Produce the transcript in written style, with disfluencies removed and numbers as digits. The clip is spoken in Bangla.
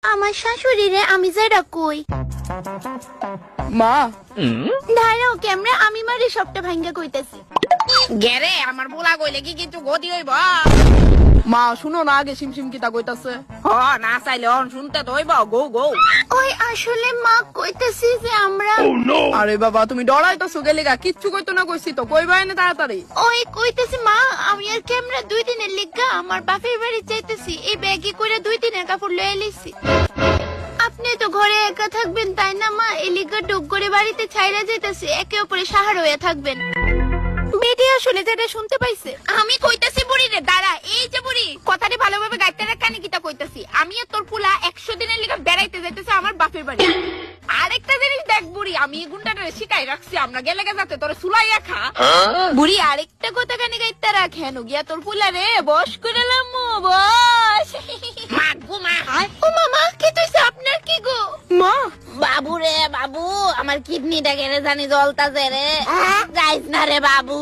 আমার শাশুড়িরে আমি যেটা কই মা ধারো ক্যামেরা আমি মারি সবটা ভাঙ্গা কইতাছি। গেরে আমার পোলা কইলে কি কিছু গতি হইব? মা শুনো না আগে সিমসিম কিতা কইতাছে। হ না চাইলে অন শুনতে তো হইব। গো গো ওই আসলে মা কইতাছি যে আমরা আরে বাবা তুমি ডরাইতাছো গেলিগা, কিচ্ছু কইতো না কইছি তো, কইবাই না তাড়াতাড়ি। ওই কইতাছি মা আমি আর ক্যামেরা 2 দিনের লিগা আমার বাপের বাড়ি যাইতেছি, এই ব্যাগে করে 2 দিনের কাপড় লয়ে লিছি। আপনি তো ঘরে একা থাকবেন তাই না মা, এই লিগা ডুব করে বাড়িতে ছাইরা যাইতেছি, একে অপরে সাহারা হয়ে থাকবেন। বেটি আসলে যেটা শুনতে পাইছে আমি কইতাছি বুড়ি রে, দাঁড়া। এই যে বুড়ি কথাটি ভালোভাবে গাইতে রে, কানে কিটা কইতাছি। আমি আর তোর পোলা 100 দিনের লিগা বেড়াইতে যাইতেছে আমার বাপের বাড়ি। আরেকটা জিনিস দেখ বুড়ি, আমি এই গুন্ডাটারে শিখাই রাখছি, আমরা গেলে যাতে তোরে সুলাইয়া খা। বুড়ি আরেকটা কথা কানে গাইতে রাখেন গিয়া তোর পুলা রে বস করে লামু বস। মা গো মা। ও মামা কি তুইছে আপনার কি গো? মা বাবু রে বাবু, আমার কিডনিটা কেড়ে জানি জ্বলতাছে রে। যাইস না রে বাবু।